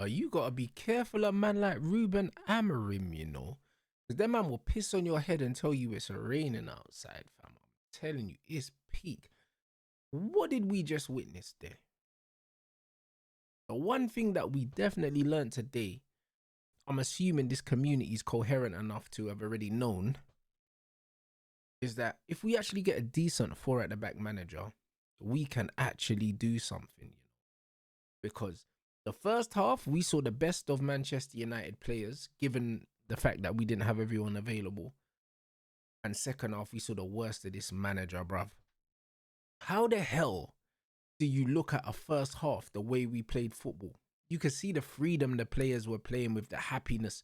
You gotta be careful of man like Ruben Amorim, you know. Because that man will piss on your head and tell you it's raining outside, fam. I'm telling you, it's peak. What did we just witness there? The one thing that we definitely learned today, I'm assuming this community is coherent enough to have already known, is that if we actually get a decent four at the back manager, we can actually do something, you know. Because the first half, we saw the best of Manchester United players, given the fact that we didn't have everyone available. And second half, we saw the worst of this manager, bruv. How the hell do you look at a first half the way we played football? You could see the freedom the players were playing with, the happiness.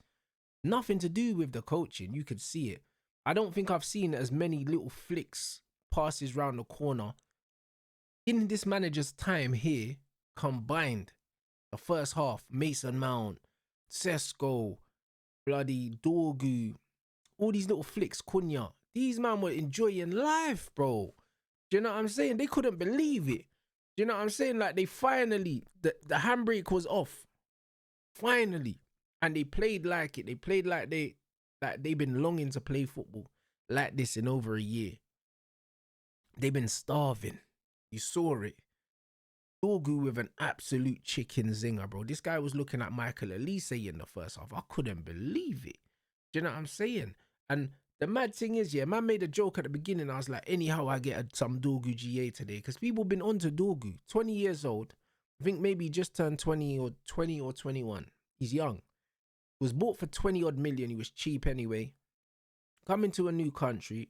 Nothing to do with the coaching. You could see it. I don't think I've seen as many little flicks, passes round the corner in this manager's time here combined. The first half, Mason Mount, Sesko, bloody Dorgu, all these little flicks, Cunha. These man were enjoying life, bro. Do you know what I'm saying? They couldn't believe it. Do you know what I'm saying? Like, they finally, the handbrake was off. Finally. And they played like it. They played like they've been longing to play football like this in over a year. They've been starving. You saw it. Dorgu with an absolute chicken zinger, bro. This guy was looking at Michael Elise in the first half. I couldn't believe it. Do you know what I'm saying? And the mad thing is, yeah, man made a joke at the beginning. I was like, anyhow, I get some Dorgu GA today. Because people been onto Dorgu. 20 years old. I think maybe just turned 20 or 21. He's young. He was bought for 20 odd million. He was cheap anyway. Coming to a new country.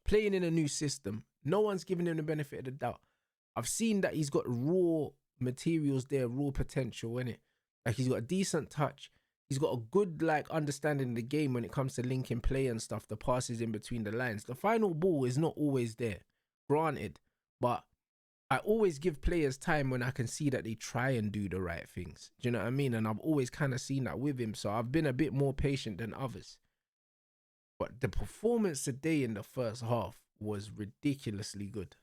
Playing in a new system. No one's giving him the benefit of the doubt. I've seen that he's got raw materials there, raw potential in it. Like, he's got a decent touch. He's got a good, like, understanding of the game when it comes to linking play and stuff, the passes in between the lines. The final ball is not always there, granted. But I always give players time when I can see that they try and do the right things. Do you know what I mean? And I've always kind of seen that with him. So I've been a bit more patient than others. But the performance today in the first half was ridiculously good.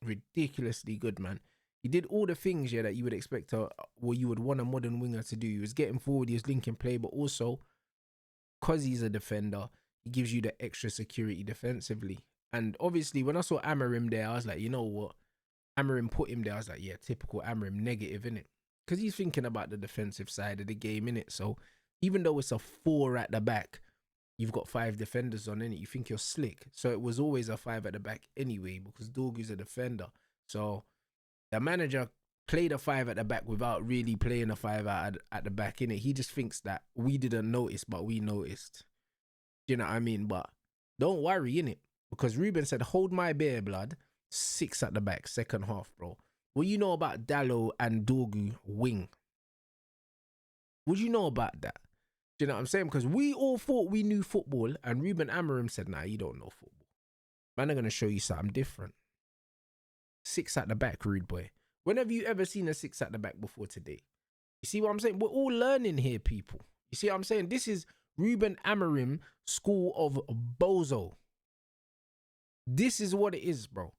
Ridiculously good, man. He did all the things, yeah, that you would expect what you would want a modern winger to do. He was getting forward, he was linking play, but also because he's a defender, he gives you the extra security defensively. And obviously, when I saw Amorim there, I was like, you know what? Amorim put him there. I was like, yeah, typical Amorim, negative, innit? Because he's thinking about the defensive side of the game, innit? So even though it's a 4 at the back, you've got 5 defenders on, innit? You think you're slick. So it was always a 5 at the back anyway, because Dorgu's a defender. So the manager played a 5 at the back without really playing a 5 at the back, innit? He just thinks that we didn't notice, but we noticed. Do you know what I mean? But don't worry, innit? Because Ruben said, hold my beer, blood. 6 at the back, second half, bro. What you know about Dallo and Dorgu wing? What do you know about that? Do you know what I'm saying? Because we all thought we knew football, and Ruben Amorim said, nah, you don't know football. Man, I'm going to show you something different. 6 at the back, rude boy. When have you ever seen a 6 at the back before today? You see what I'm saying? We're all learning here, people. You see what I'm saying? This is Ruben Amorim school of bozo. This is what it is, bro.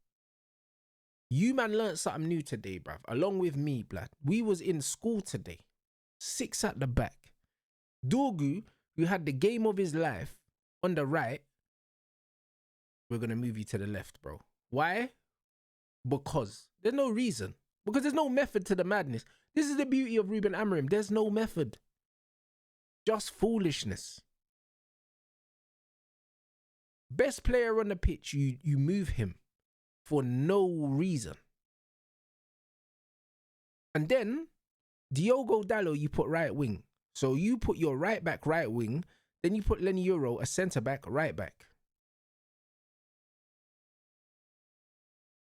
You, man, learned something new today, bruv. Along with me, blood. We was in school today. 6 at the back. Dorgu, who had the game of his life on the right, we're going to move you to the left, bro. Why? Because there's no reason. Because there's no method to the madness. This is the beauty of Ruben Amorim. There's no method. Just foolishness. Best player on the pitch, you move him for no reason. And then, Diogo Dallo, you put right wing. So you put your right back right wing, then you put Lenny Euro, a centre back right back.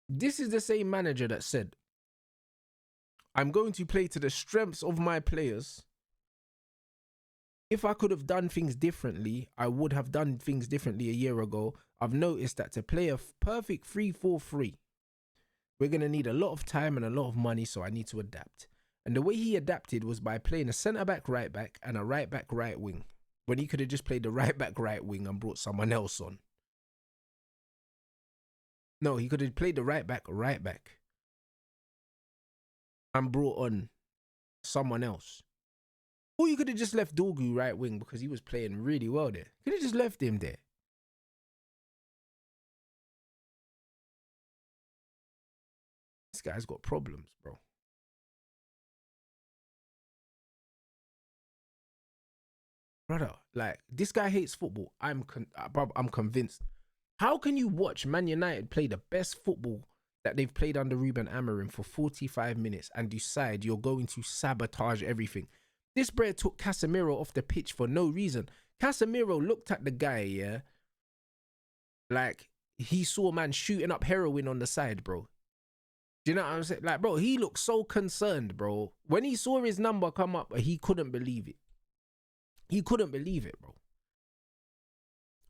This is the same manager that said, I'm going to play to the strengths of my players. If I could have done things differently, I would have done things differently a year ago. I've noticed that to play a perfect 3-4-3, we're going to need a lot of time and a lot of money, so I need to adapt. And the way he adapted was by playing a centre-back right-back and a right-back right wing, when he could have just played the right-back right wing and brought someone else on. No, he could have played the right-back right-back and brought on someone else. Or you could have just left Dorgu right wing because he was playing really well there. Could have just left him there. This guy's got problems, bro. Brother, like, this guy hates football. I'm convinced. How can you watch Man United play the best football that they've played under Ruben Amorim for 45 minutes and decide you're going to sabotage everything? This bro took Casemiro off the pitch for no reason. Casemiro looked at the guy, yeah, like he saw man shooting up heroin on the side, bro. Do you know what I'm saying? Like, bro, he looked so concerned, bro. When he saw his number come up, he couldn't believe it. He couldn't believe it, bro.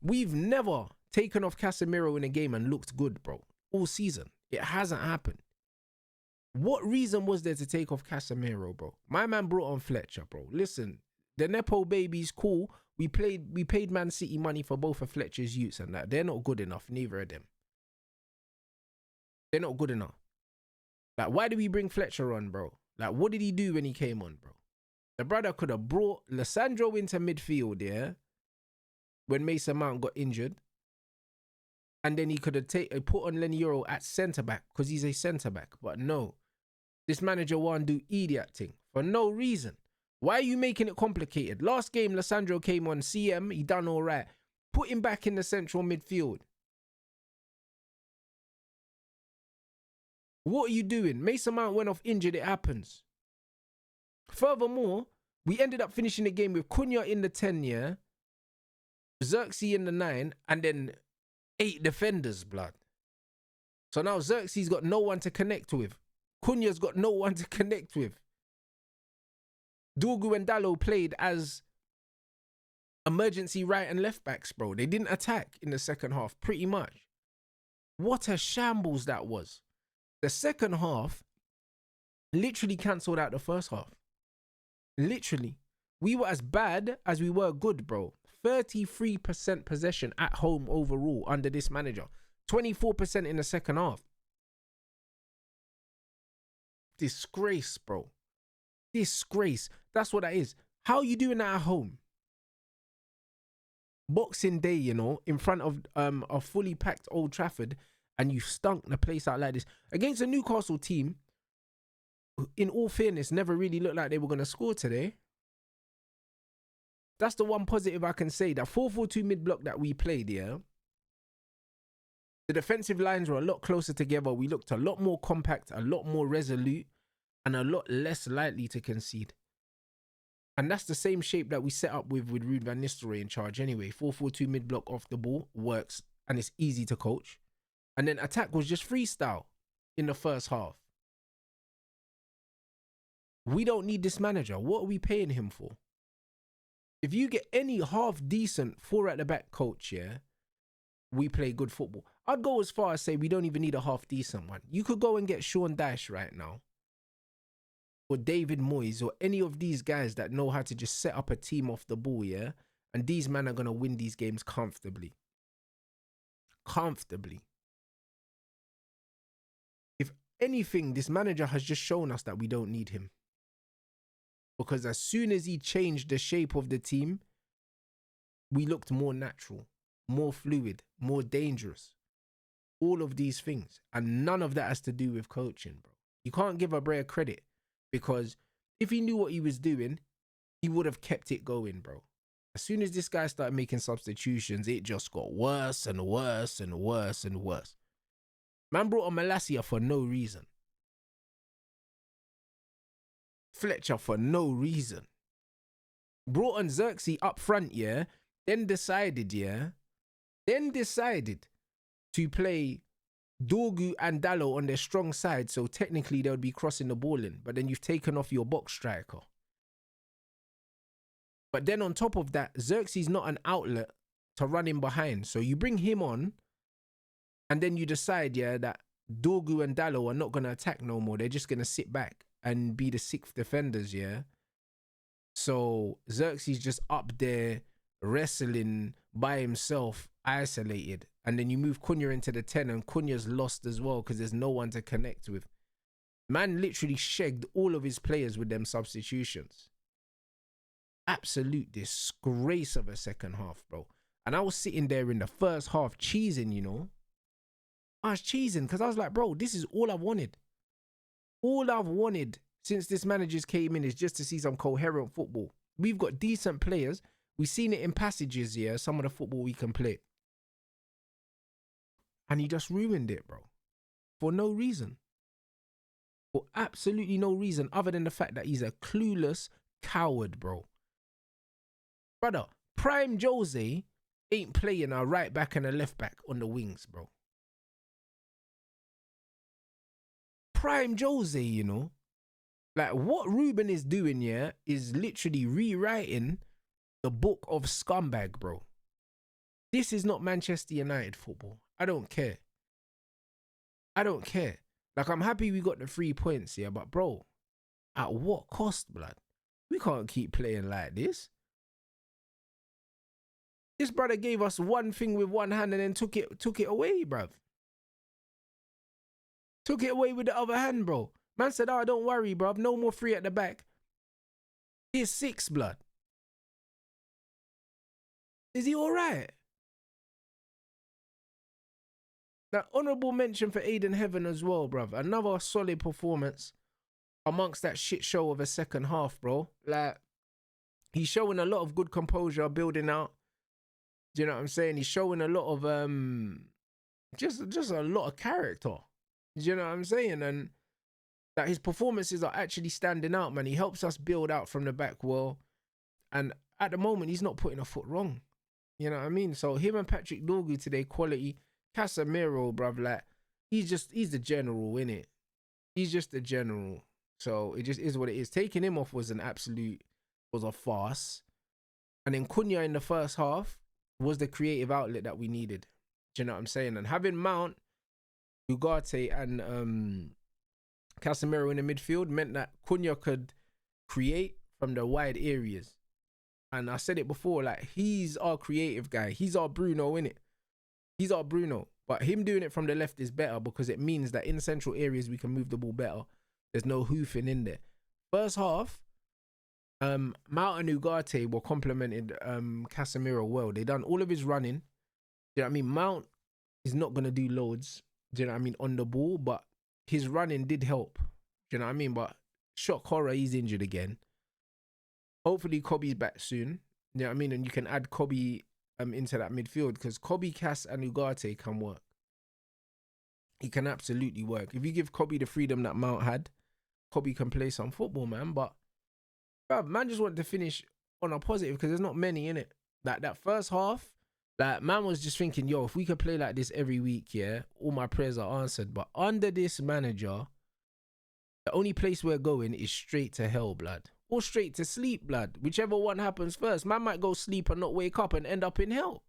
We've never taken off Casemiro in a game and looked good, bro. All season. It hasn't happened. What reason was there to take off Casemiro, bro? My man brought on Fletcher, bro. Listen, the Nepo baby's cool. We paid Man City money for both of Fletcher's youths and that. They're not good enough, neither of them. They're not good enough. Like, why did we bring Fletcher on, bro? Like, what did he do when he came on, bro? The brother could have brought Lissandro into midfield, yeah, when Mason Mount got injured. And then he could have put on Lenny Euro at centre-back because he's a centre-back. But no, this manager won't do idiot thing for no reason. Why are you making it complicated? Last game, Lissandro came on CM. He done all right. Put him back in the central midfield. What are you doing? Mason Mount went off injured. It happens. Furthermore, we ended up finishing the game with Cunha in the 10, yeah, Xerxes in the 9, and then 8 defenders, blood. So now Xerxes got no one to connect with. Cunha's got no one to connect with. Dorgu and Dalot played as emergency right and left backs, bro. They didn't attack in the second half, pretty much. What a shambles that was. The second half literally cancelled out the first half. Literally. We were as bad as we were good, bro. 33% possession at home overall under this manager. 24% in the second half. Disgrace, bro. Disgrace. That's what that is. How are you doing that at home? Boxing Day, you know, in front of a fully packed Old Trafford, and you stunk the place out like this. Against a Newcastle team, in all fairness, never really looked like they were going to score today. That's the one positive I can say. That 4-4-2 mid-block that we played, yeah, the defensive lines were a lot closer together. We looked a lot more compact, a lot more resolute, and a lot less likely to concede. And that's the same shape that we set up with Ruud van Nistelrooy in charge anyway. 4-4-2 mid-block off the ball works, and it's easy to coach. And then attack was just freestyle in the first half. We don't need this manager. What are we paying him for? If you get any half-decent 4-at-the-back coach, yeah, we play good football. I'd go as far as say we don't even need a half-decent one. You could go and get Sean Dyche right now, or David Moyes, or any of these guys that know how to just set up a team off the ball, yeah? And these men are going to win these games comfortably. Comfortably. If anything, this manager has just shown us that we don't need him. Because as soon as he changed the shape of the team, we looked more natural, more fluid, more dangerous. All of these things. And none of that has to do with coaching, bro. You can't give a Brea credit, because if he knew what he was doing, he would have kept it going, bro. As soon as this guy started making substitutions, it just got worse and worse and worse and worse. Man brought on Malacia for no reason. Fletcher for no reason. Brought on Xerxes up front, yeah. Then decided to play Dorgu and Dalot on their strong side, so technically they would be crossing the ball in. But then you've taken off your box striker. But then on top of that, Xerxes not an outlet to run in behind. So you bring him on, and then you decide, yeah, that Dorgu and Dalot are not going to attack no more. They're just going to sit back and be the 6th defenders, yeah? So Xerxes just up there wrestling by himself, isolated. And then you move Cunha into the 10, and Cunha's lost as well because there's no one to connect with. Man literally shagged all of his players with them substitutions. Absolute disgrace of a second half, bro. And I was sitting there in the first half cheesing, you know. I was cheesing because I was like, bro, this is all I've wanted. All I've wanted since this manager's came in is just to see some coherent football. We've got decent players. We've seen it in passages, yeah, some of the football we can play. And he just ruined it, bro. For no reason. For absolutely no reason other than the fact that he's a clueless coward, bro. Brother, Prime Jose ain't playing a right back and a left back on the wings, bro. Prime Jose, you know. Like, what Ruben is doing, yeah, is literally rewriting the book of scumbag, bro. This is not Manchester United football. I don't care. I don't care. Like, I'm happy we got the 3 points, yeah, but bro, at what cost, blood? We can't keep playing like this. This brother gave us one thing with one hand and then took it away, bruv. Took it away with the other hand, bro. Man said, oh, don't worry, bruv. No more 3 at the back. Here's 6, blood. Is he all right? Now, honourable mention for Aiden Heaven as well, bruv. Another solid performance amongst that shit show of a second half, bro. Like, he's showing a lot of good composure, building out. Do you know what I'm saying? He's showing a lot of, just a lot of character. Do you know what I'm saying? And that his performances are actually standing out, man. He helps us build out from the back well. And at the moment, he's not putting a foot wrong. You know what I mean? So him and Patrick Dorgu today, quality. Casemiro, bruv, like, he's the general, innit? He's just the general. So it just is what it is. Taking him off was a farce. And then Cunha in the first half was the creative outlet that we needed. Do you know what I'm saying? And having Mount, Ugarte and Casemiro in the midfield meant that Cunha could create from the wide areas. And I said it before, like, he's our creative guy. He's our Bruno, innit? He's our Bruno. But him doing it from the left is better because it means that in central areas we can move the ball better. There's no hoofing in there. First half, Mount and Ugarte were complimented Casemiro well. They done all of his running. Do you know what I mean? Mount is not going to do loads, do you know what I mean, on the ball, but his running did help. Do you know what I mean? But shock horror, he's injured again. Hopefully Kobe's back soon. You know what I mean? And you can add Kobe into that midfield because Kobe, Cass and Ugarte can work. He can absolutely work. If you give Kobe the freedom that Mount had, Kobe can play some football, man. But bruv, man just wanted to finish on a positive because there's not many in it. Like that first half, like man was just thinking, yo, if we could play like this every week, yeah, all my prayers are answered. But under this manager, the only place we're going is straight to hell, blood. Or straight to sleep, blood. Whichever one happens first. Man might go sleep and not wake up and end up in hell.